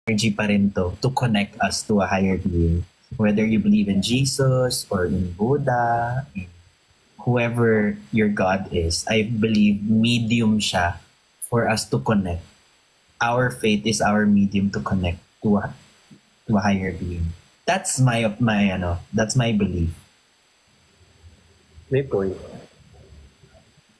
energy pa rin to connect us to a higher being. Whether you believe in Jesus or in Buddha, in whoever your God is, I believe medium siya for us to connect. Our faith is our medium to connect to a higher being. That's my that's my belief. May point.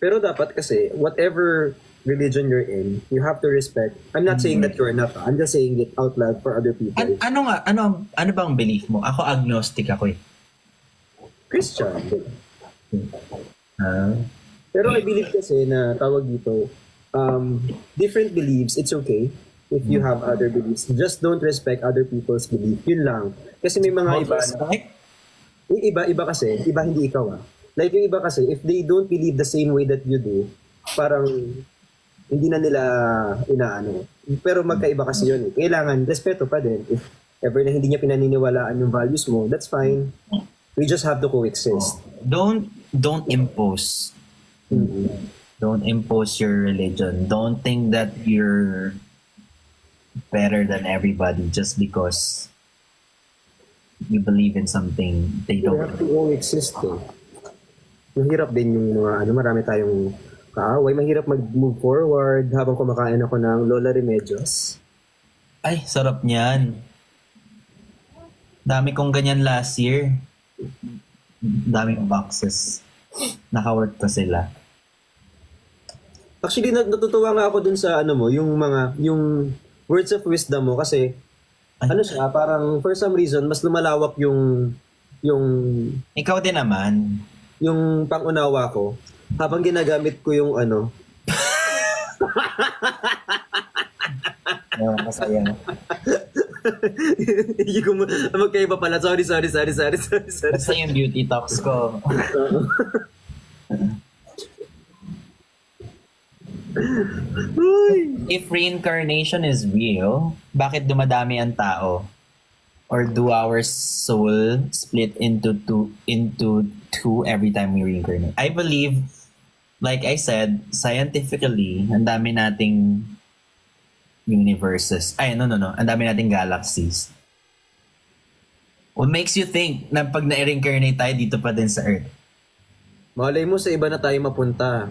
Pero dapat kasi, whatever religion you're in, you have to respect. I'm not saying that you're not. I'm just saying it out loud for other people. Ano bang belief mo? Ako agnostic ako eh. Christian. Pero I believe kasi na tawag dito, different beliefs, it's okay if you have other beliefs. Just don't respect other people's belief. Yun lang. Kasi may mga iba kasi, iba hindi ikaw Like yung iba kasi, if they don't believe the same way that you do, parang hindi na nila inaano. Pero magkaiba kasi yun eh. Kailangan, respeto pa din. If ever na hindi niya pinaniniwalaan yung values mo, that's fine. We just have to coexist. Don't impose. Don't impose your religion. Don't think that you're better than everybody just because you believe in something they don't. We have to coexist eh. Mahirap din yung mga marami tayong kaaway. Mahirap mag-move forward habang kumakain ako ng Lola Remedios. Ay, sarap niyan. Dami kong ganyan last year. Daming boxes. Naka-work ko sila. Actually, natutuwa nga ako dun sa yung words of wisdom mo kasi siya, parang for some reason, mas lumalawak yung ikaw din naman. Yung pangunawa ko habang ginagamit ko yung masaya. Hindi ko magkaiba pala. Sorry. Basta yung beauty talks ko. If reincarnation is real, bakit dumadami ang tao? Or do our soul split into two every time we reincarnate? I believe, like I said, scientifically, ang dami nating universes. Ang dami nating galaxies. What makes you think na pag na-reincarnate tayo dito pa din sa Earth? Malay mo sa iba na tayo mapunta.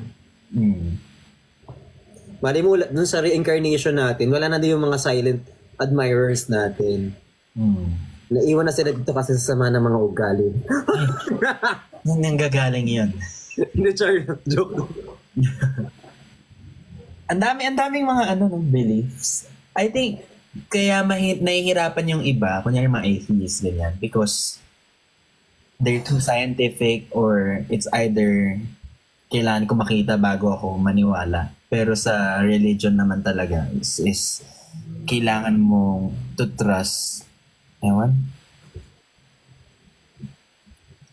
Malay mo dun sa reincarnation natin, wala na din yung mga silent admirers natin. Naiwan na sila dito kasi sa sama ng mga ugali. Nang gagaling yun. Hindi, joke. Ang daming mga beliefs. I think kaya nahihirapan yung iba, kunyari mga atheists, ganyan, because they're too scientific or it's either kailangan ko makita bago ako maniwala. Pero sa religion naman talaga is kailangan mong to trust. Ewan?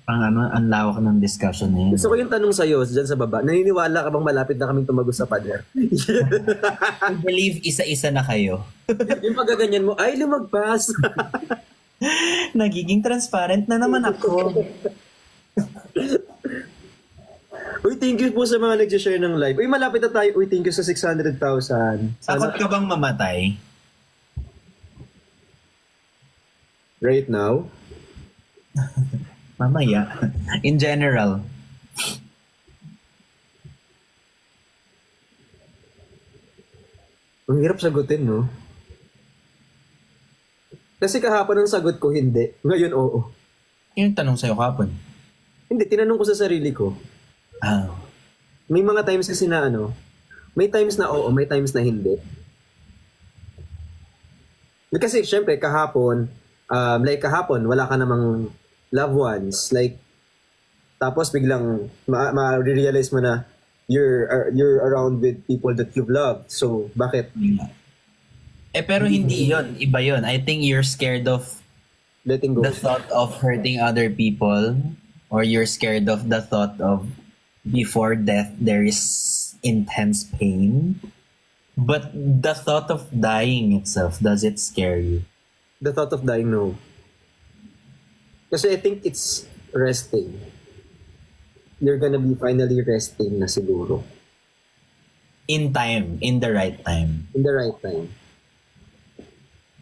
Ang lawak ng discussion na yun. Gusto ko yung tanong sa'yo, dyan sa baba. Naniniwala ka bang malapit na kaming tumagos sa pader? I believe isa-isa na kayo. Yung pagkaganyan mo, ay lumagpas. Nagiging transparent na naman ako. Uy, thank you po sa mga nag-share ng live. Uy, malapit na tayo. Uy, thank you sa 600,000. Takot ka bang mamatay? Right now? Mamaya. In general. Ang hirap sagutin, no? Kasi kahapon ang sagot ko, hindi. Ngayon, oo. Yung tanong sa'yo kahapon? Hindi, tinanong ko sa sarili ko. May mga times kasi na may times na oo, may times na hindi. Kasi syempre, kahapon, kahapon, wala ka namang loved ones. Tapos biglang ma-realize mo na you're around with people that you've loved. So, bakit? Pero hindi yon, iba yon. I think you're scared of letting go. The thought of hurting other people, or you're scared of the thought of before death there is intense pain. But the thought of dying itself, does it scare you? The thought of dying, no. Kasi I think it's resting. You're gonna be finally resting na siguro. In time, in the right time. In the right time.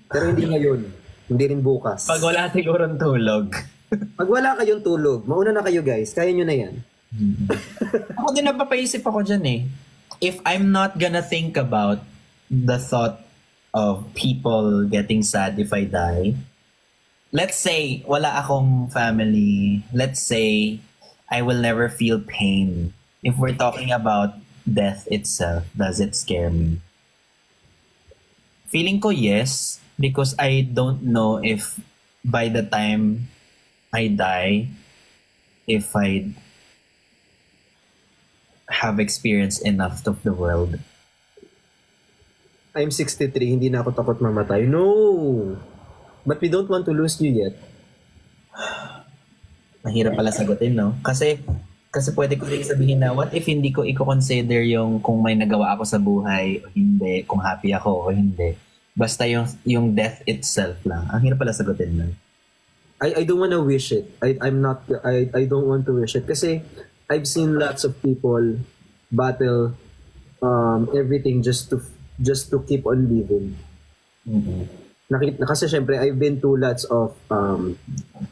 Pero hindi ngayon. Hindi rin bukas. Pag wala sigurong tulog. Pag wala kayong tulog, mauna na kayo guys. Kaya nyo na yan. Ako din napapaisip ako dyan eh. If I'm not gonna think about the thought of people getting sad if I die, let's say wala akong family, let's say I will never feel pain. If we're talking about death itself, does it scare me? Feeling ko yes, because I don't know if by the time I die, if I have experienced enough of the world. I'm 63, hindi na ako takot mamatay. No! But we don't want to lose you yet. Mahirap pala sagutin, no? Kasi pwede ko rin sabihin na, what if hindi ko i-consider yung kung may nagawa ako sa buhay o hindi, kung happy ako o hindi. Basta yung death itself lang. Ang hirap pala sagutin lang. I don't wanna wish it. I don't want to wish it. Kasi I've seen lots of people battle everything just to keep on living. Kasi syempre I've been to lots of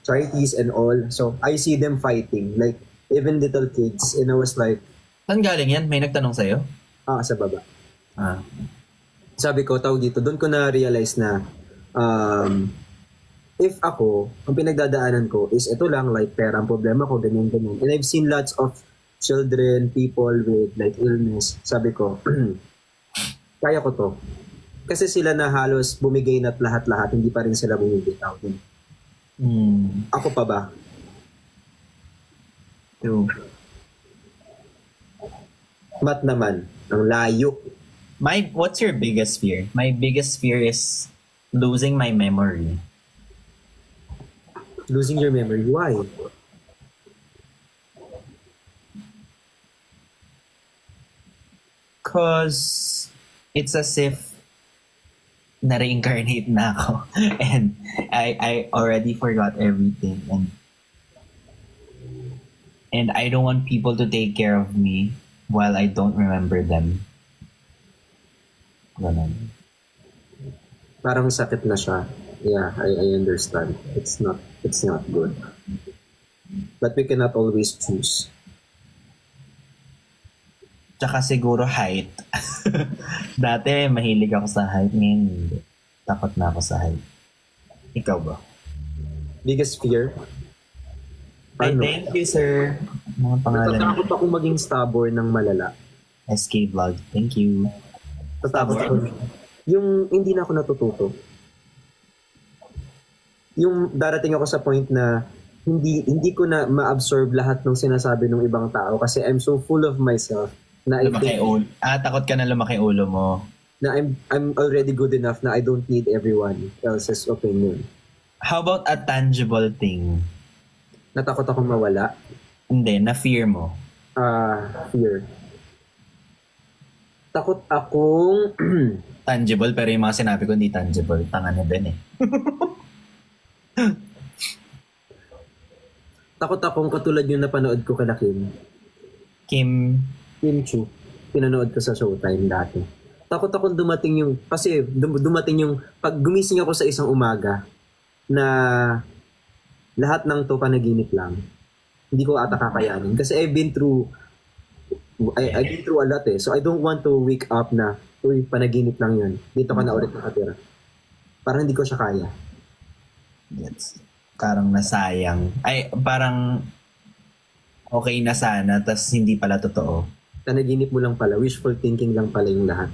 charities and all, so I see them fighting, like even little kids, and I was like, saan galing yan? May nagtanong sa'yo? Sa baba. Sabi ko, tawag dito, doon ko na-realize na if ako, ang pinagdadaanan ko is ito lang, like pera ang problema ko, ganyan. And I've seen lots of children, people with like illness. Sabi ko, kaya ko to. Kasi sila na halos bumigay na't lahat-lahat, hindi pa rin sila bumibitaw. Ako pa ba? True. Mat naman, ang layo. What's your biggest fear? My biggest fear is losing my memory. Losing your memory? Why? Because it's as if na-reincarnate na ako and I already forgot everything and I don't want people to take care of me while I don't remember them. Ganun. Parang sakit na siya. Yeah, I understand. It's not good. But we cannot always choose. Tsaka siguro height. Dati mahilig ako sa height, ngayon hindi. Takot na ako sa height. Ikaw ba? Biggest fear? Ay, thank you, sir. Mga pangalan. Natatakot akong maging stubborn ng malala. SK Vlog, thank you. Natatakot ako. Yung hindi na ako natututo. Yung darating ako sa point na hindi ko na ma-absorb lahat ng sinasabi ng ibang tao kasi I'm so full of myself na takot ka na lumaki ulo mo. Na I'm already good enough na I don't need everyone else's opinion. How about a tangible thing? Natakot akong mawala? Hindi, na-fear mo. Fear. Takot akong tangible, pero yung mga sinabi ko hindi tangible. Tanga na din eh. Takot akong katulad yung napanood ko kala Kim Chu. Pinanood ko sa Showtime dati. Takot akong dumating yung, kasi dumating yung, pag gumising ako sa isang umaga, na lahat ng to panaginip lang. Hindi ko ata kakayanin. Kasi I've been through a lot eh. So I don't want to wake up na, uy, panaginip lang yun. Dito ka na ulit nakatira. Parang hindi ko siya kaya. Yes. Parang nasayang. Ay, parang okay na sana, tas hindi pala totoo. Panaginip mo lang pala. Wishful thinking lang pala yung lahat.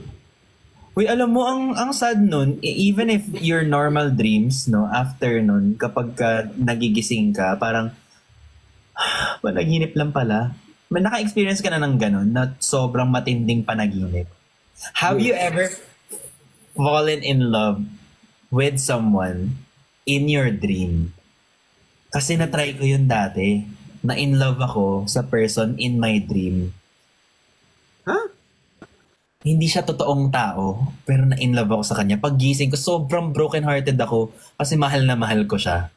Uy, alam mo, ang sad nun, even if your normal dreams, no, after nun, kapag nagigising ka, parang, panaginip lang pala. Naka-experience ka na ng ganun, na sobrang matinding panaginip. Have you ever fallen in love with someone in your dream? Kasi na-try ko yun dati, na in love ako sa person in my dream. Hindi siya totoong tao, pero na-in love ako sa kanya. Pag gising ko, sobrang broken-hearted ako kasi mahal na mahal ko siya.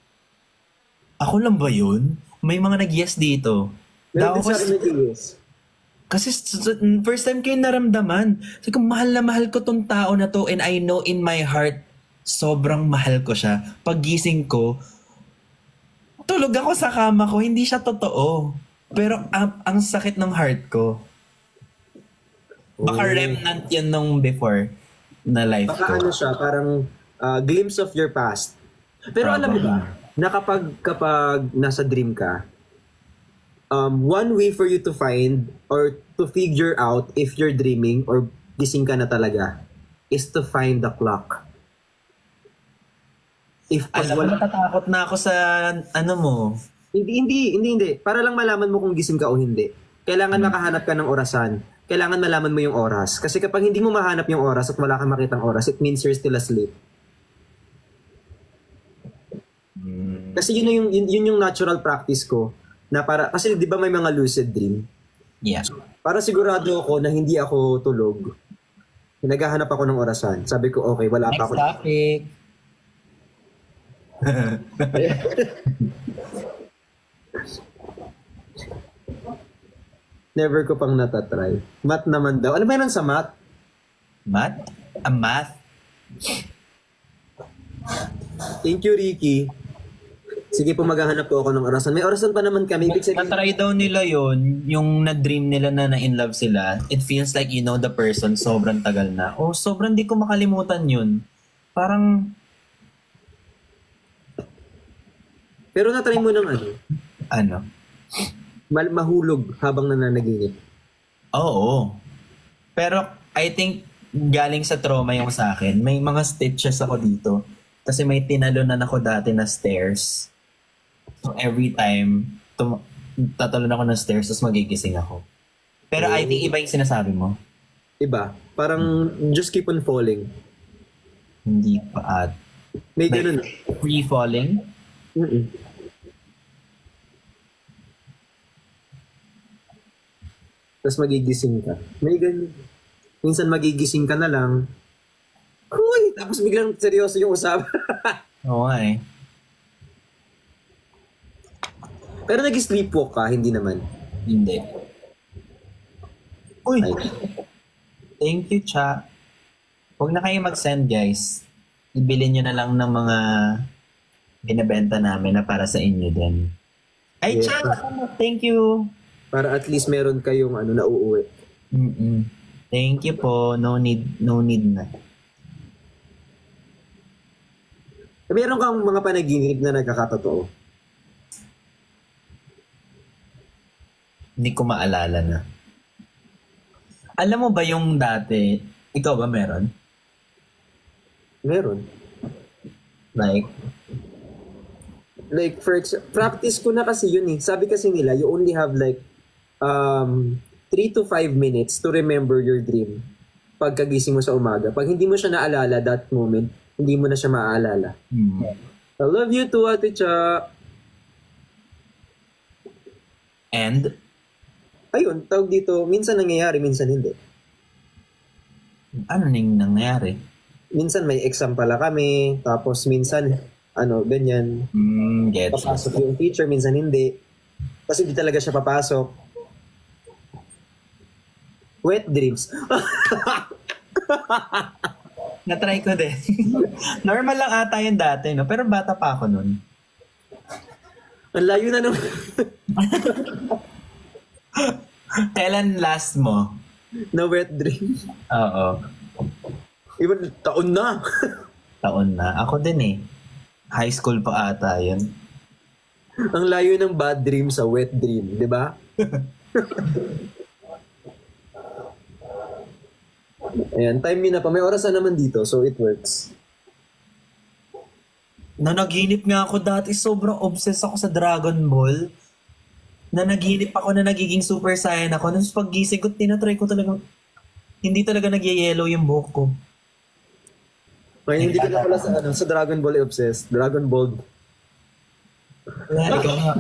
Ako lang ba yun? May mga nag-yes dito. Kasi first time ko yung naramdaman. Sabi ko, mahal na mahal ko tong tao na to and I know in my heart sobrang mahal ko siya. Paggising ko, tulog ako sa kama ko, hindi siya totoo. Pero ang sakit ng heart ko. Baka remnant yan nung before na life Baka ko. ano siya, parang glimpse of your past. Pero alam mo ba, na kapag nasa dream ka, one way for you to find or to figure out if you're dreaming or gising ka na talaga is to find the clock. If pag Alam mo, natatakot na ako sa ano mo. Hindi. Para lang malaman mo kung gising ka o hindi. Kailangan makahanap ka ng orasan. Kailangan malaman mo yung oras. Kasi kapag hindi mo mahanap yung oras at wala kang makitang oras, it means you're still asleep. Kasi yun yung natural practice ko. Na para, kasi di ba may mga lucid dream? Yeah. Para sigurado ako na hindi ako tulog, naghahanap ako ng orasan. Sabi ko, okay, wala pa ako. Next topic. Never ko pang natatry. Math naman daw. Ano ba yun sa math? Math? Math? Thank you, Ricky. Sige po, maghahanap po ako ng orasan. May orasan pa naman kami. Ibig sabihin, Natry daw nila yon yung na-dream nila na na-in love sila. It feels like you know the person sobrang tagal na. Oh, sobrang di ko makalimutan yun. Parang, pero natry mo ng ano? mahulog habang nananaginip. Oo. Pero I think galing sa trauma yung sa akin. May mga stitches ako dito. Kasi may tinalunan ako dati na stairs. So every time, tatalon ako ng stairs, tapos magigising ako. Pero I think iba yung sinasabi mo. Iba. Parang just keep on falling. Hindi pa at May ganun. free falling. Mm-mm. Tapos magigising ka. May ganun. Minsan magigising ka na lang. Uy! Tapos biglang seryoso yung usapan. Oo nga eh. Pero nag-sleepwalk ka, hindi naman. Hindi. Uy! Ay. Thank you, Cha. Huwag na kayo mag-send, guys. Ibili nyo na lang ng mga binabenta namin na para sa inyo din. Ay, Yes. Cha! Thank you! Para at least meron kayong nauuwi. Mm-mm. Thank you po. No need na. Meron kang mga panaginip na nagkakatotoo. Hindi ko maalala na. Alam mo ba yung dati, ikaw ba meron? Meron. Like, Practice ko na kasi yun eh. Sabi kasi nila, you only have 3 to 5 minutes to remember your dream pagkagising mo sa umaga. Pag hindi mo siya naalala that moment, hindi mo na siya maaalala. I love you too, Ate Cha. and, Ayun, tawag dito, minsan nangyayari, minsan hindi. ano nang nangyari? Minsan may exam pala kami, tapos minsan, ganyan. Gets. Papasok yung teacher, minsan hindi. Kasi hindi talaga siya papasok. Wet dreams. Na-try ko din. Normal lang ata yun dati, no? Pero bata pa ako nun. Ang layo na naman. Kailan last mo? Na wet dream. Oo. Even taon na. Taon na. Ako din eh. High school pa ata yun. Ang layo ng bad dream sa wet dream, di ba? Ayan, time nyo na pa. May oras na naman dito, so it works. Nanaginip nga ako dati, sobrang obsessed ako sa Dragon Ball. Nanaginip ako na nagiging Super Saiyan ako. Nung pag-gising ko, tinatry ko talagang, hindi talaga nagyayelo yung buhok ko. Ay, hindi ka na pala sa Dragon Ball obsessed. Dragon Ball.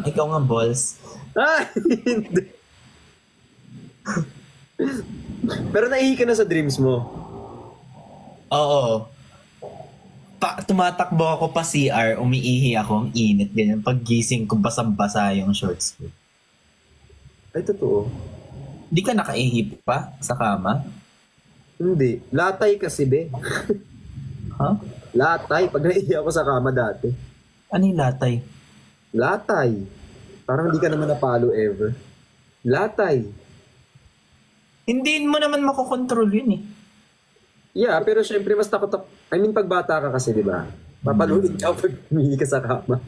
Ikaw nga, balls. Ah, hindi. Pero naihi ka na sa dreams mo. Oo. Tumatakbo ako pa CR, umiihi ako, ang init, ganyan. Paggising ko, basang-basa yung shorts ko. Ay, totoo. Di ka nakaihi pa sa kama? Hindi. Latay kasi, be. Huh? Latay. Pag naiihi ako sa kama dati. Ano yung latay? Latay. Parang hindi ka naman napalo ever. Latay. Hindi mo naman makokontrol yun eh. Yeah, pero syempre mas takot ako. I mean, pag bata ka kasi, di ba? Papaluin ka pag humihi ka sa kama.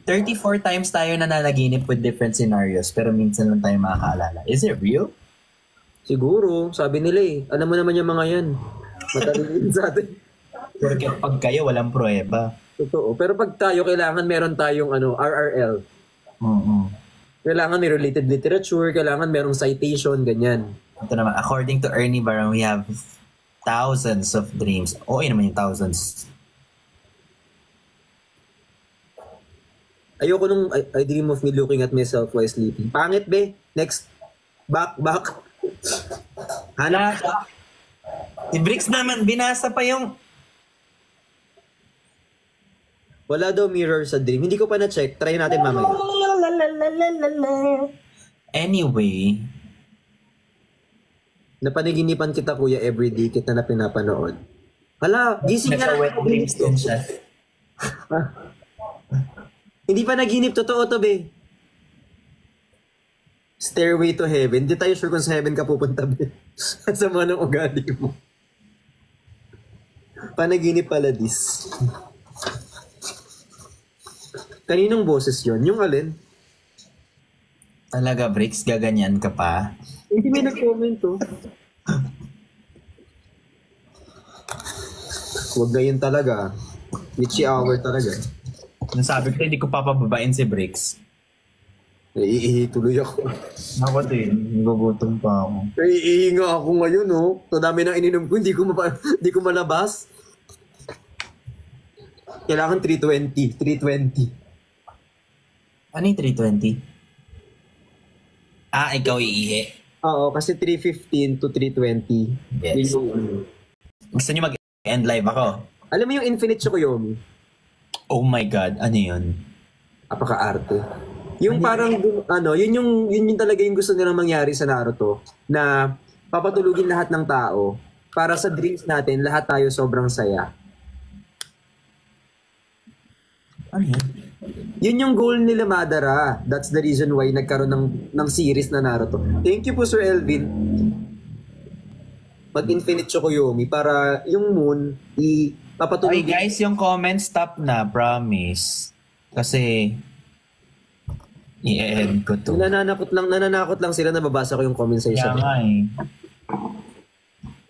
34 times tayo nananaginip with different scenarios pero minsan lang tayo makakaalala. Is it real? Siguro, sabi nila eh. Alam mo naman yung mga yan. Matalingin sa atin. Porque pag kayo, walang pruweba. Totoo. Pero pag tayo, kailangan meron tayong RRL. Kailangan may related literature, kailangan merong citation, ganyan. Ito naman, according to Ernie Barang, we have thousands of dreams. Oo, naman yung thousands. Ayoko nung I dream of me looking at myself while sleeping. Pangit, be. Next. Back. Hanap. Si Bricks naman, binasa pa yung... Wala daw mirror sa dream. Hindi ko pa na-check. Try natin mamaya. Anyway, napanaginipan kita, kuya, everyday kita na pinapanood. Hala, gising na nasa-wet dreams din siya. Hindi pa naginip. Totoo to, be. Stairway to Heaven. Hindi tayo sure kung sa heaven ka pupunta, be. Sa mga ng ugali mo. Panaginip pala this. Kaninong boses yon? Yung alin? Talaga, Bricks, gaganyan ka pa. Hindi may nag-comment, oh. Huwag na yun talaga. Witchy hour talaga. Nasabi ko, hindi ko papababain si Bricks. Naiihi tuloy ako. Ako din, nagugutom pa ako. Naiihi nga ako ngayon, oh. Sa dami ng ininom ko, hindi ko malabas. Kailangan 320. Ano yung 320? Ikaw iihi. Oo, kasi 315 to 320. Yes. Gusto niyo mag-end live ako? Alam mo yung Infinite Tsukuyomi? Oh my God, ano yun? Apaka-arte. Yung parang, yun yung talaga yung gusto nilang mangyari sa Naruto, na papatulugin lahat ng tao para sa dreams natin, lahat tayo sobrang saya. Ano yun? Yun yung goal nila, Madara. That's the reason why nagkaroon ng series na Naruto. Thank you po, Sir Elvin. Mag-Infinite Tsukuyomi para yung moon papatulugin. Ay guys, yung comment stop na, promise. Kasi i-end ko to. Nananakot lang sila na babasa ko yung comment section. Kaya nga eh.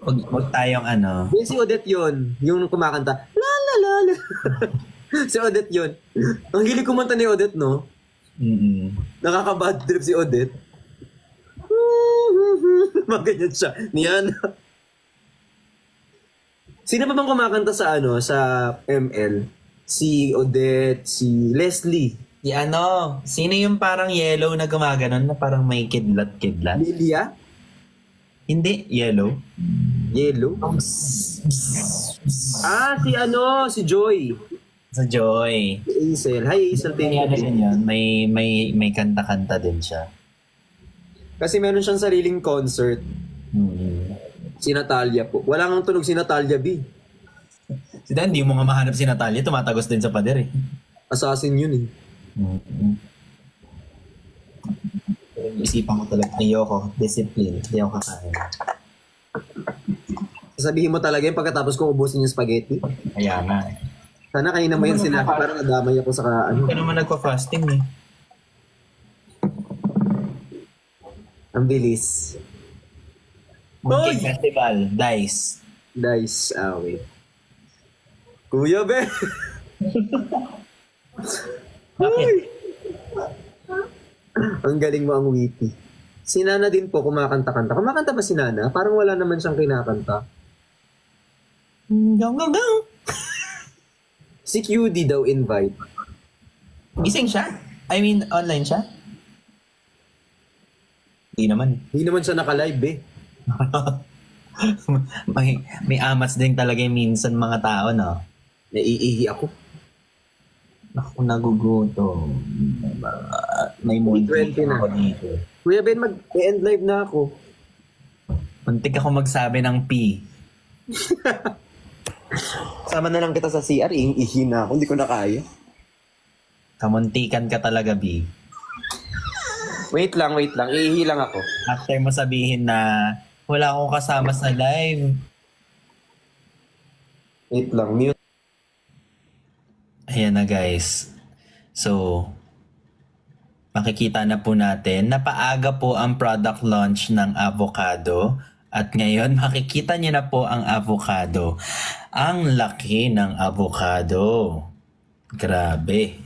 Huwag tayong ano. Yung si Odette yun, yung kumakanta, la la la la. Si Odette yun. Ang hilig kumanta ni Odette, no? Nakaka-bad trip si Odette. Maganyan siya. Niyan. Sino pa bang kumakanta sa sa ML? Si Odette, si Leslie. Sino yung parang yellow na gumaganon na parang may kidlat-kidlat? Lilia? Hindi, yellow. Yellow? Si Joy. Sa Joy. Hazel. Hi, Hazel. May kanta-kanta din siya. Kasi meron siyang sariling concert. Si Natalia po. Wala nang tunog si Natalia B. Si Dan, di mo nga mahanap si Natalia. Tumatagos din sa pader eh. Assassin yun eh. Isipan ko talaga. Ayoko. Discipline. Hindi ako kakain. Sasabihin mo talaga yung pagkatapos kong ubusin yung spaghetti? Kaya nga eh. Sana kayo naman yung sinabi. Parang nadamay ako sa Hindi ka naman nagpa-fasting eh. Ang bilis. Monkey Festival. Dice. Wait. Kuya, be! Bakit? Ang galing mo ang witty. Si Nana din po kumakanta-kanta. Kumakanta ba si Nana? Parang wala naman siyang kinakanta. Go. Si QD daw invite. Gising siya? I mean, online siya? Hindi naman. Hindi naman siya naka-live eh. may amats din talaga yung minsan mga tao, no? Naiihi ako. Ako nagugutom. May mood 20 na. ako dito. Kuya Ben, mag-end live na ako. Muntik ako magsabi ng P. Sama na lang kita sa CR, ihi na ako, hindi ko na kaya. Kamuntikan ka talaga, B. Wait lang, ihi lang ako. After mo sabihin na wala akong kasama sa live. Wait lang, mute. Ayan na guys. So, makikita na po natin, napaaga po ang product launch ng avocado. At ngayon, makikita niyo na po ang avocado. Ang laki ng avocado. Grabe.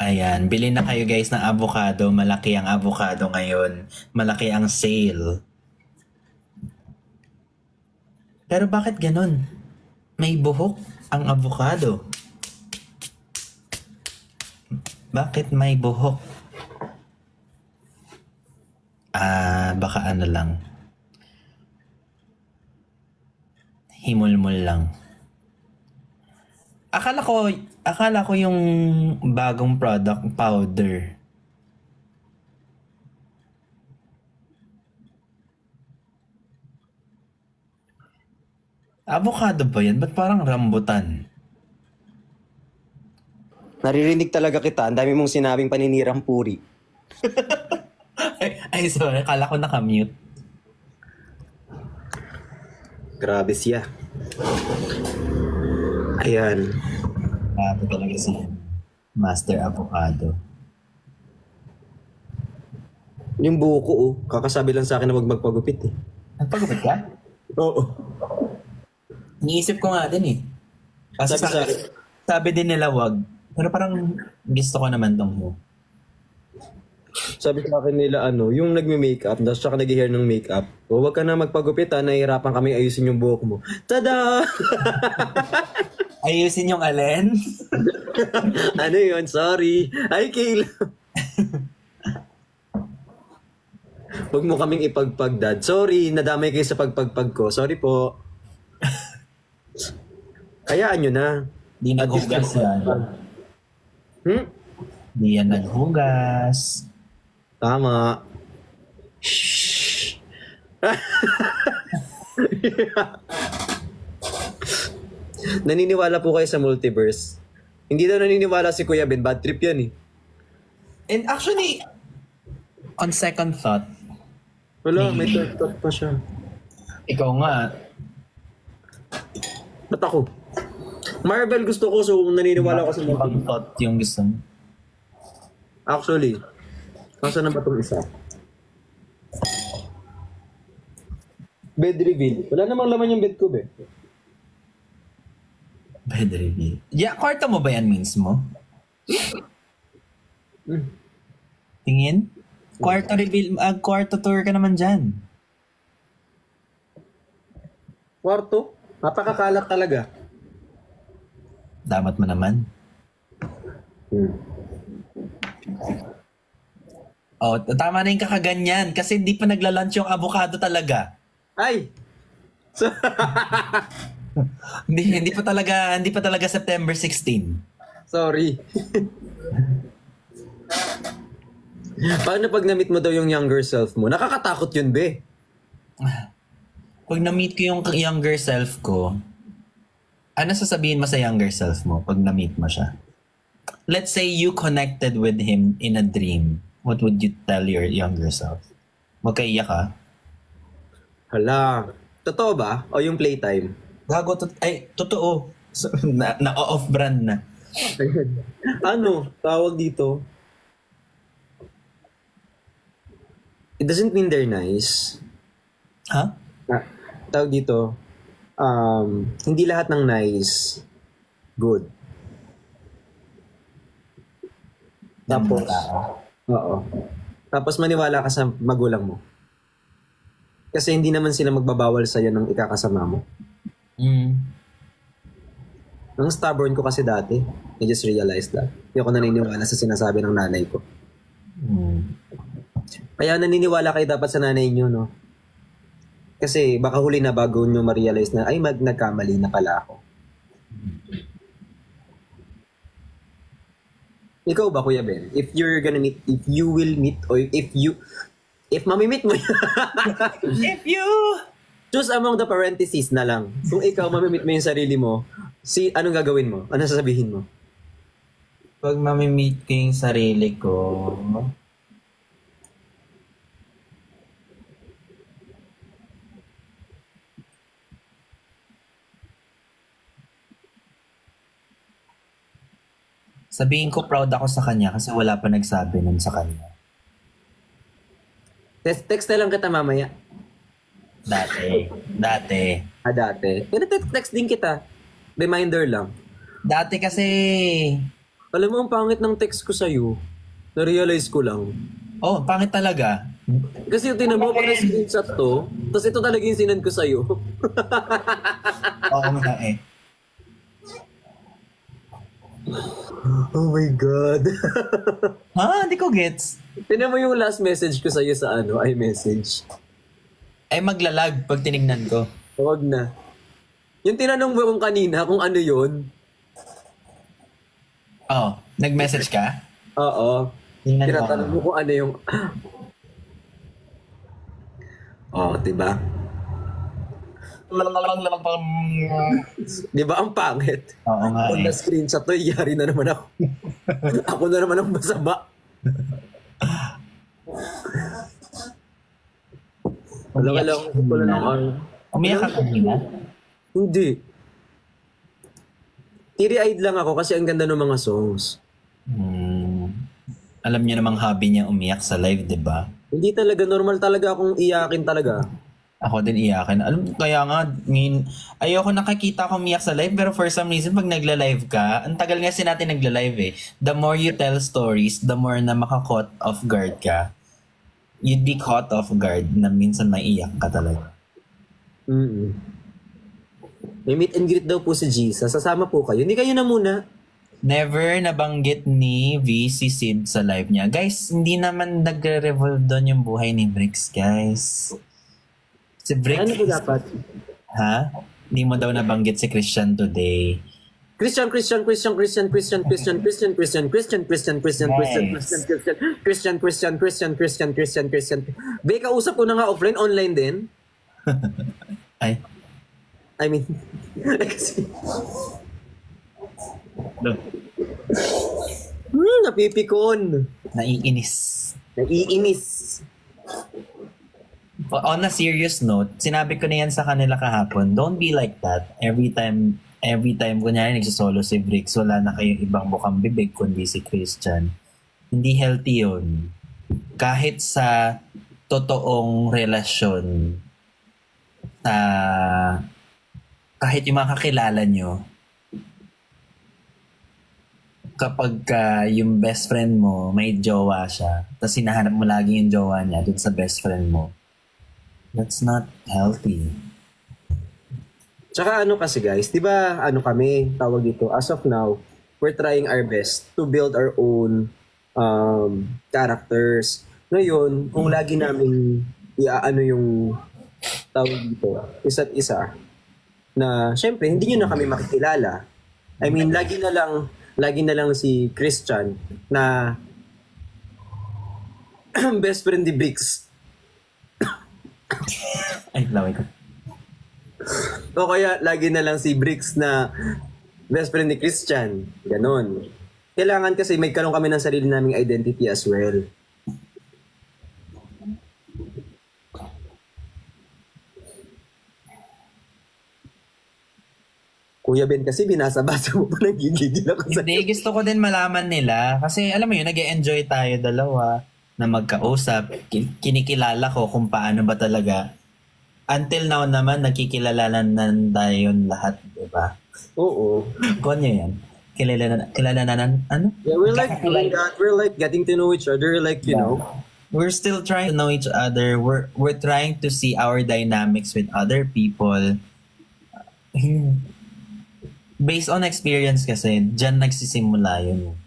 Ayan, bili na kayo guys ng avocado. Malaki ang avocado ngayon. Malaki ang sale. Pero bakit ganun? May buhok ang avocado. Bakit may buhok? Baka ano lang. Himulmul lang. Akala ko yung bagong product powder. Avocado ba yan? Ba't parang rambutan? Naririnig talaga kita, ang dami mong sinabing paninirang puri. Ay, sorry. Akala ko nakamute. Grabe siya. Ayan. Grabe talaga si Master Avocado. Yung buko ko, kakasabi lang sa akin na wag magpagupit eh. Nagpagupit ka? Oo. Iniisip ko nga din eh. Kasi sabi din nila wag. Pero parang gusto ko naman tong mo. Sabi sa akin nila yung nagme-makeup, tapos saka nag-hair ng makeup. O wag ka na magpagupit nahihirapan kami ayusin yung buhok mo. Tada! Ayusin yung alin? Ano yun? Sorry. Ay, Kayla. Huwag mo kaming ipagpag, Dad. Sorry, nadamay kayo sa pagpagpag ko. Sorry po. Hayaan nyo na. Di naghugas yan. Di yan naghugas. Tama. Shhh. Naniniwala po kayo sa multiverse. Hindi daw naniniwala si Kuya Ben. Bad trip yan eh. And actually, on second thought, wala, may third thought pa siya. ikaw nga, Ba't ako? Marvel gusto ko, so naniniwala ko sa ibang multiverse. thought yung gusto mo. Actually, nasa na ba itong isa? Bed reveal. Wala namang laman yung bed ko, be. Bed reveal. Yeah, kwarto mo ba yan mismo? Tingin? Kwarto reveal, kwarto tour ka naman dyan. Kwarto? Napakakalat talaga. Damat mo naman. Oh, tama na yung kakaganyan kasi hindi pa nagla-lunch yung avocado talaga. Ay! Hindi pa talaga September 16. Sorry. Paano pag na-meet mo daw yung younger self mo? Nakakatakot yun, be. Pag na-meet ko yung younger self ko, ano sasabihin mo sa younger self mo pag na-meet mo siya? Let's say you connected with him in a dream. What would you tell your younger self? Magkaiyak ka? Hala. Totoo ba? O yung playtime? Gago, totoo. So, na-off-brand na. Ano? Tawag dito? It doesn't mean they're nice. Ha? Tawag dito, hindi lahat ng nice, good. Tapos, oo. Tapos maniwala ka sa magulang mo. Kasi hindi naman sila magbabawal sa'yo ng ikakasama mo. Ang stubborn ko kasi dati. I just realized that. Hindi ako naniniwala sa sinasabi ng nanay ko. Kaya naniniwala kayo dapat sa nanay nyo, no? Kasi baka huli na bago nyo ma-realize na, ay, nagkamali na pala ako. Ikaw ba, Kuya Ben? If you will meet, or If mamimit mo If you... choose among the parentheses na lang. Kung ikaw mamimit mo yung sarili mo, anong gagawin mo? Ano sasabihin mo? Pag mamimit ko yung sarili ko... Sabihin ko proud ako sa kanya kasi wala pa nagsabi nun sa kanya. Text na lang kita mamaya. Dati. Dati. Pero text din kita. Reminder lang. Dati kasi... Alam mo, ang pangit ng text ko sa'yo. Na-realize ko lang. Oh, pangit talaga. Kasi tinan mo, pag na-screenshot to, tapos ito talaga yung sinend ko sa'yo. Oo nga eh. Oh my God. Ha? Hindi ko gets. Tinan mo yung last message ko sa'yo sa iMessage. Ay maglalag pag tinignan ko. Huwag na. Yung tinanong mo kung kanina kung ano yun. Oh, nag-message ka? Oo. Tinatanong mo kung ano yung... Oh, diba? Diba ang pangit? Oo nga Kung na-screenshot to, yari na naman ako. Ako na naman ang masama. Umiyak ka kanina? Hindi. Teary-eyed lang ako kasi ang ganda ng mga songs. Alam niyo namang hobby niya umiyak sa live, di ba? Hindi talaga, normal talaga akong iyakin talaga. Ako din iyakin. Alam mo, kaya nga, ayoko nakakita ko umiyak sa live, pero for some reason, pag nagla-live ka, ang tagal nga natin nagla-live eh. The more you tell stories, the more na maka-caught off guard ka. You'd be caught off guard na minsan maiyak ka talaga. May meet and greet daw po si Jesus. Sasama po kayo. Hindi kayo na muna. Never nabanggit ni V si Sid sa live niya. Guys, hindi naman nagre-revolve doon yung buhay ni Bricks, guys. Si Bricks... Ano po dapat? Ha? Hindi mo daw nabanggit si Christian today. Christian. Be, kausap ko na nga offline, online din. Ay. I mean, kasi... No. Napipikon. Naiinis. On a serious note, sinabi ko na yan sa kanila kahapon, don't be like that. Every time, kunyari nagsasolo si Bricks, wala na kayong ibang bukang bibig kundi si Christian. Hindi healthy yun. Kahit sa totoong relasyon, kahit yung mga kakilala nyo, kapag yung best friend mo, may jowa siya, tapos hinahanap mo lagi yung jowa niya dun sa best friend mo, that's not healthy. Tsaka ano kasi guys, di ba kami, tawag dito, as of now, we're trying our best to build our own characters. Ngayon, kung lagi namin yung tawag dito, isa't isa, na syempre, hindi nyo na kami makikilala. I mean, lagi na lang si Christian na best friend ni Bricks. Ay, laway ko. O kaya lagi na lang si Bricks na best friend ni Christian. Ganon. Kailangan kasi may karoon kami ng sarili naming identity as well. Kuya Ben, kasi binasa-basa mo pa, nagigigil ako sa... Hindi, gusto ko din malaman nila. Kasi alam mo yun, nag-e-enjoy tayo dalawa na magkausap. Kinikilala ko kung paano ba talaga. Until now naman, nakikilalanan na tayo lahat, di ba? Oo. Konyo yan. Kilalanan, ano? Yeah, we're like getting to know each other, like, you know. We're still trying to know each other. We're trying to see our dynamics with other people. Based on experience kasi, dyan nagsisimula yun.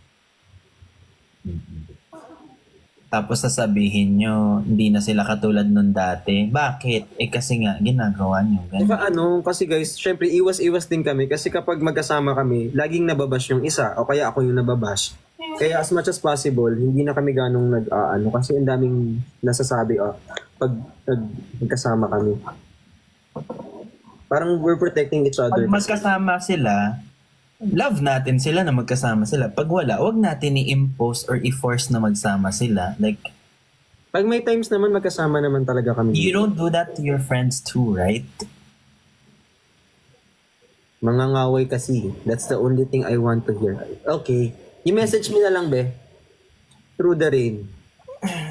Tapos sasabihin nyo, hindi na sila katulad nun dati. Bakit? Kasi nga, ginagawa nyo. Saka kasi guys, syempre iwas-iwas din kami kasi kapag magkasama kami, laging nababash yung isa o kaya ako yung nababash. Kaya as much as possible, hindi na kami ganong nag-ano kasi ang daming nasasabi pag nagkasama kami. Parang we're protecting each other. Pag magkasama sila, love natin sila na magkasama sila. Pag wala, wag natin i-impose or i-force na magsama sila. Like, pag may times naman, magkasama naman talaga kami. you don't do that to your friends too, right? Mga ngaway kasi. That's the only thing I want to hear. Okay. I-message me na lang, be. Through the rain.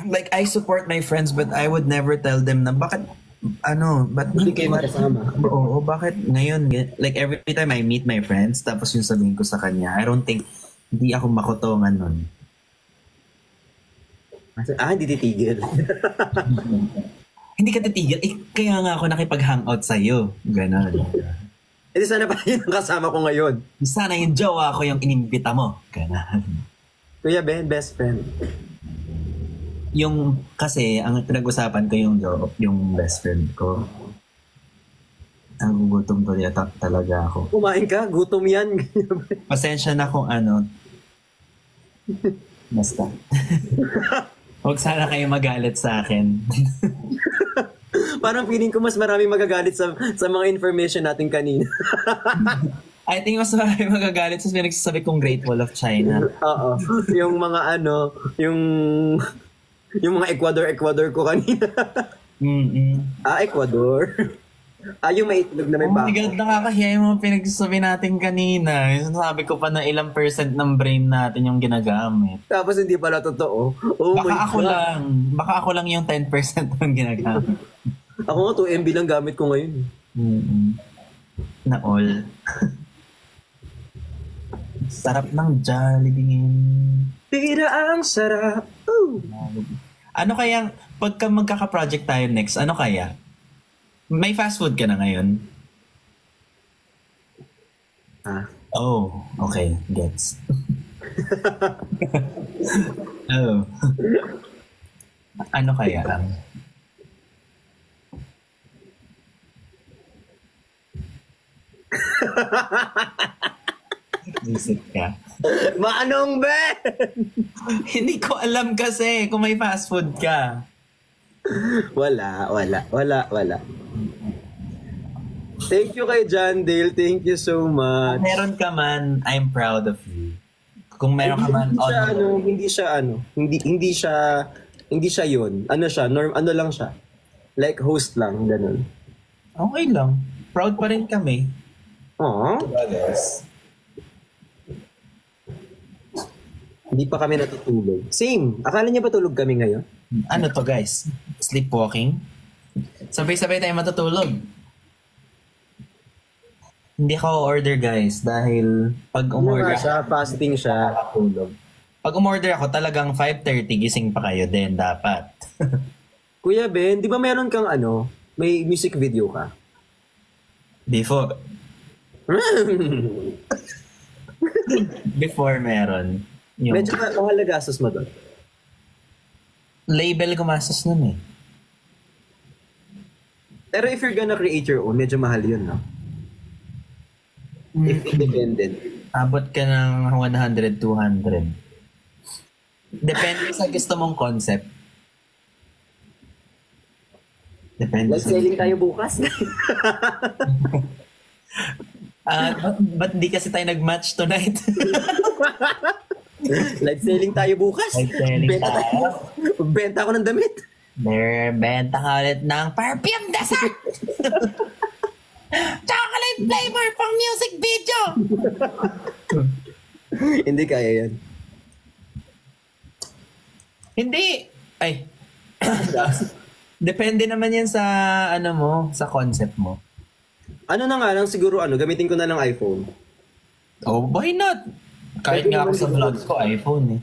Like, I support my friends but I would never tell them na ba't Hindi kayo magkasama. Oo, bakit ngayon? Like, every time I meet my friends, tapos yung sabihin ko sa kanya, I don't think, hindi ako makotongan nun. Hindi titigil. Hindi ka titigil. Kaya nga ako nakipag-hangout sa'yo. Ganon. Hindi sana pa yun ang kasama ko ngayon. Sana yung jowa ko yung inimbita mo. Ganon. Kuya Ben, best friend. Yung, kasi, ang pinag-usapan ko yung best friend ko. Ang gutom talaga ako. Kumain ka? Gutom yan. Pasensya na kung ano. Basta. Huwag sana kayo magalit sa akin. Parang feeling ko mas marami magagalit sa mga information natin kanina. I think mas marami magagalit sa pinagsasabi kong Great Wall of China. Oo. Yung mga yung mga Ecuador ko kanina. Ecuador. Yung may itlog na may Oh bako. my God, nakakahiya yung mga pinagsasabi natin kanina. Sabi ko pa na ilang percent ng brain natin yung ginagamit. Tapos hindi pala totoo. Oh Baka ako lang yung 10% ng ginagamit. Ako nga 2 MB lang gamit ko ngayon. Na all. Sarap ng Jollibee. Tira ang sarap. Ooh. Ano kaya, pagka magkaka-project tayo next, ano kaya? May fast food ka na ngayon? Oh, okay. Gets. Oh. Ano kaya? Isip ka. Maanong Ben? Hindi ko alam kasi kung may fast food ka. Wala. Thank you kay John Dale. Thank you so much. Kung meron ka man, I'm proud of you. Kung meron ka man, hindi siya yun. Ano siya? Ano lang siya? Like host lang, ganun. Okay lang. Proud pa rin kami. Aww. Yes. Hindi pa kami natutulog. Same. Akala niya ba tulog kami ngayon? Ano to guys? Sleepwalking? Sabay-sabay tayo matutulog. Hindi ako order guys dahil pag umorder siya, fasting siya. tulog. Pag umorder ako talagang 5:30 gising pa kayo din dapat. Kuya Ben, di ba meron kang may music video ka? Before meron. Yung Medyo mahal na gastos mo doon. label gumastos nun eh. Pero if you're gonna create your own, medyo mahal yun, no? If independent. Abot ka ng 100, 200. Depende sa gusto mong concept. Depende Like selling tayo bukas. Ba't di kasi tayo nag-match tonight? Live selling tayo bukas. Live selling tayo. Benta ako ng damit. Benta ka ulit ng perfume dessert! Chocolate flavor pang music video! Hindi kaya yan. Hindi! Ay. Depende naman yan sa sa concept mo. Ano na nga lang siguro gamitin ko na lang iPhone. Oh, why not? Kahit nga ako sa vlogs ko, iPhone eh.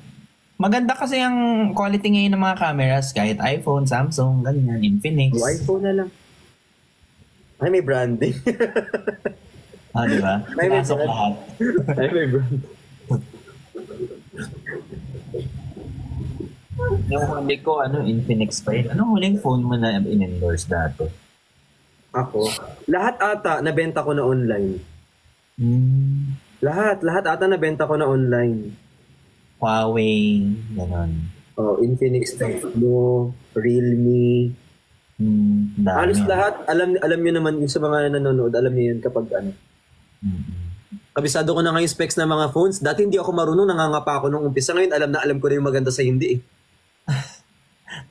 Maganda kasi ang quality ngayon ng mga cameras, kahit iPhone, Samsung, ganyan, Infinix. iPhone na lang. Ay, may branding. Di ba? Ay, may Pasok brand. lahat. Ay, may branding. Yung huli ko, Infinix pa yun. Anong huling phone mo na in-endorse dati? Ako? Lahat ata, nabenta ko na online. Lahat ata nabenta ko na online. Huawei, gano'n. Oh, Infinix Type Blue, Realme. Dami. Halos lahat, alam niyo naman yung sa mga nanonood, alam niyo yun kapag ano. Kabisado ko na ngayon specs ng mga phones. Dati hindi ako marunong, nangangapa ako nung umpisa. Ngayon alam ko na yung maganda sa hindi eh.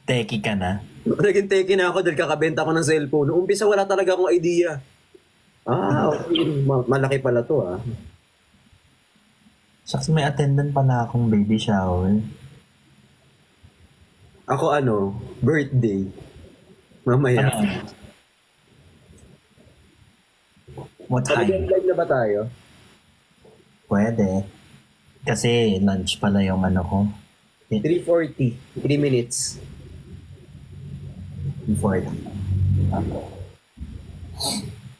Techie ka na. Naging teki na ako dahil kakabenta ko ng cellphone. Nung umpisa wala talaga akong idea. Okay. Malaki pala to ah. Shucks, may attendant pala akong baby shower. Ako birthday. Mamaya. What time? Live na ba tayo? Pwede. Kasi lunch pala yung ko. 3:40. 3 minutes. 40.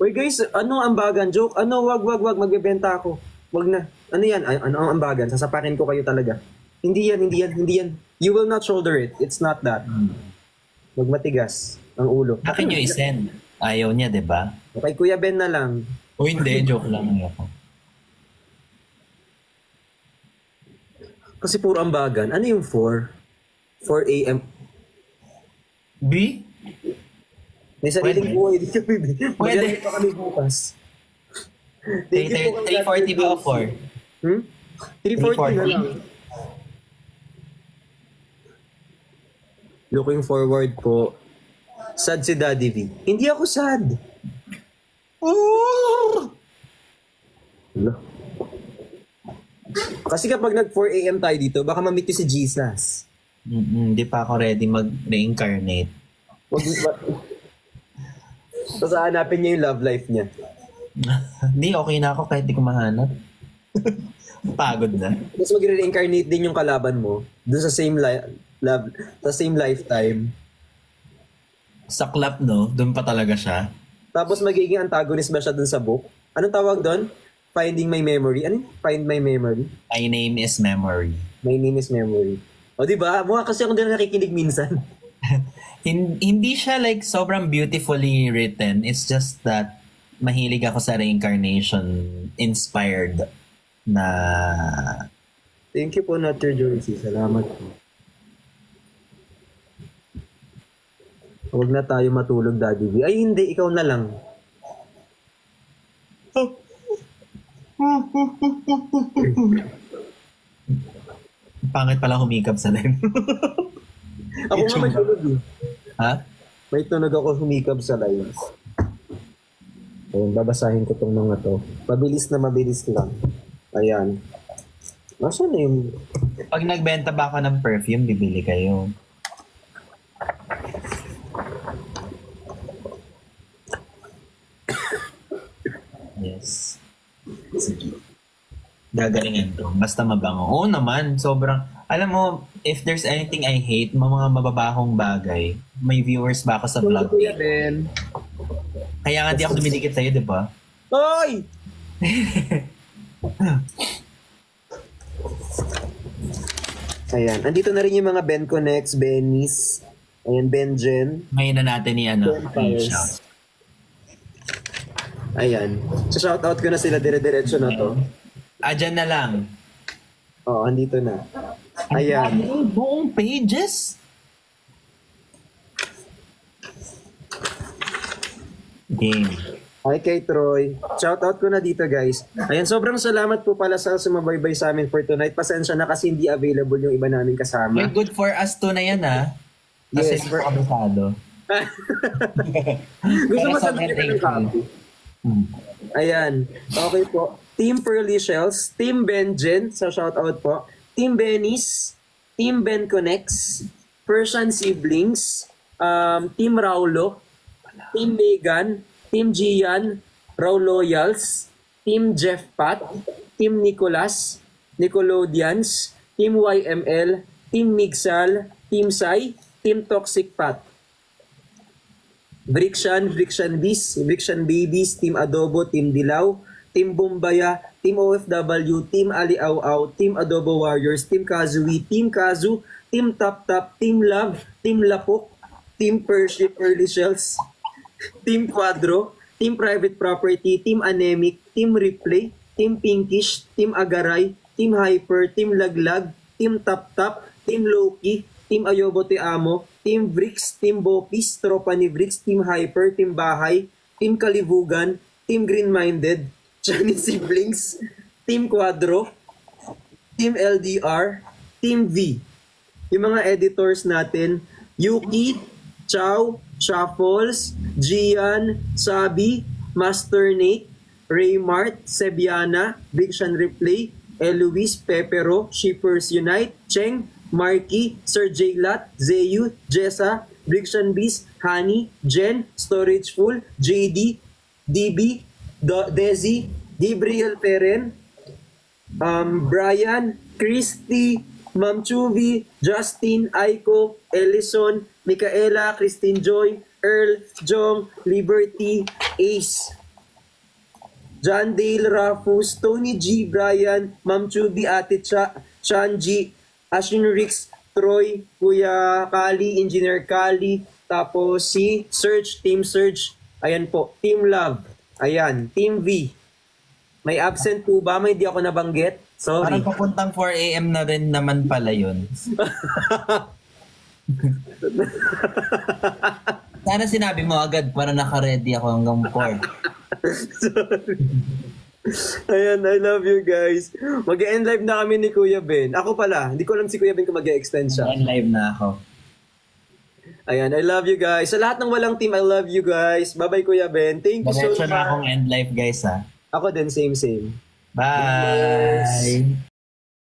Uy guys, ano ang ambagan? Joke? Wag. Magbebenta ako. Wag na. Ano yan? Ano ang ambagan? Sasapakin ko kayo talaga. Hindi yan. You will not shoulder it. It's not that. Wag matigas ang ulo. Akin nyo isend. Ayaw niya, di ba? Okay, Kuya Ben na lang. O hindi, joke lang ako. Kasi puro ambagan. Ano yung 4? 4 a.m. B? May sariling buhay. Di ka bibi. Pwede. Maglalay pa kami bukas. 3:40 ba o 4? 3:40 na lang. Looking forward po. Sad si Daddy V. Hindi ako sad. Hello? Kasi kapag nag 4 a.m. tayo dito, baka ma-meet ko si Jesus. Hindi pa ako ready mag-reincarnate. Tapos hanapin niya yung love life niya. Hindi, okay na ako kahit di ko mahanap. Pagod na. Tapos mag-reincarnate din yung kalaban mo dun sa same sa same lifetime. Sa club, no? Doon pa talaga siya. Tapos magiging antagonist ba siya dun sa book? Anong tawag doon? Finding my memory. Ano? Find my memory? My name is Memory. My name is Memory. O diba? Mukha kasi ako din nakikinig minsan. Hindi siya like sobrang beautifully written. It's just that mahilig ako sa reincarnation inspired na... Thank you po, Nature Joycey. Salamat po. Huwag na tayo matulog, Daddy V. Ay, hindi. Ikaw na lang. Pangit pala humikap sa live. Ako nga may tunog eh. Ha? May tunog ako humikap sa live. Ayun, babasahin ko tong mga to. Mabilis lang. Ayan. Nasaan na yung... Pag nagbenta ba ako ng perfume, bibili kayo. Yes. Sige. Gagalingan to. Basta mabango. Oo naman, sobrang... Alam mo, if there's anything I hate, mga mababahong bagay, may viewers ba ako sa vlog? Kaya nga di ako dumidikit sa'yo, di ba? Hoy! Ayan. Andito na rin yung mga Ben Connects, Benny's. Ayan, Benjen. Ngayon na natin ni shout. Ayan. So, shoutout ko na sila dire-diretso na to. Dyan na lang. Oo, andito na. Ayan. Buong pages? Game. Hi kay Troy. Shoutout ko na dito guys. Ayan, sobrang salamat po pala sa sumabaybay sa amin for tonight. Pasensya na kasi hindi available yung iba namin kasama. May good for us to na yan Kasi Yes. super kabisado. Gusto mo Pero sabihin sobrang ka ng copy? Ayan. Okay po. Team Pearly Shells, Team Benjen, sa shoutout po. Team Benny's, Team Ben Connects, Persian Siblings, Team Raulo, Team Megan, Team Gian, Raw Loyals, Team Jeff Pat, Team Nicolas, Nickelodeons, Team YML, Team Migsal, Team Sai, Team Toxic Pat. Vrikshan Bees, Vrikshan Babies, Team Adobo, Team Dilaw, Team Bombaya, Team OFW, Team Ali Au Au, Team Adobo Warriors, Team Kazui, Team Kazu, Team Tap Tap, Team Love, Team Lapok, Team Pearly Shells, Team Quadro, Team Private Property, Team Anemic, Team Replay, Team Pinkish, Team Agaray, Team Hyper, Team Laglag, Team Tap Tap, Team Loki, Team Ayobo Te Amo, Team Vrix, Team Bopis, Tropa ni Vrix, Team Hyper, Team Bahay, Team Kalibugan, Team Green Minded, Chinese Siblings, Team Quadro, Team LDR, Team V. Yung mga editors natin, Yuki, Chow, Shuffles, Gian, Sabi, Master Nate, Raymart, Sebiana, Big Shan Replay, Eloise, Pepero, Shippers Unite, Cheng, Marky, Sir J-Lat, Zeyu, Jessa, Brixian Beast, Honey, Jen, Storage Full, JD, DB, Desi, Gabriel Peren, Brian, Christy, Ma'am Chuvi, Justin, Aiko, Ellison, Micaela, Christine Joy, Earl, Jong, Liberty, Ace, John Dale, Rafus, Tony G, Brian, Ma'am Chubi, Ate Shanji, Ashin Rix, Troy, Kuya Kali, Engineer Kali, tapos si Search, Team Search, ayan po, Team Love, ayan, Team V. May absent po ba? May di ako nabanggit? Sorry. Parang papuntang 4 a.m. na rin naman pala yun. Sana sinabi mo agad para naka-ready ako hanggang 4. Sorry. Ayan, I love you guys. Mag-end live na kami ni Kuya Ben. Ako pala, hindi ko alam si Kuya Ben kung mag-extend siya. End live na ako. Ayan, I love you guys. Sa lahat ng walang team, I love you guys. Bye-bye Kuya Ben. Thank you so much. Diretso na akong end live guys ha. Ako din, same. Bye!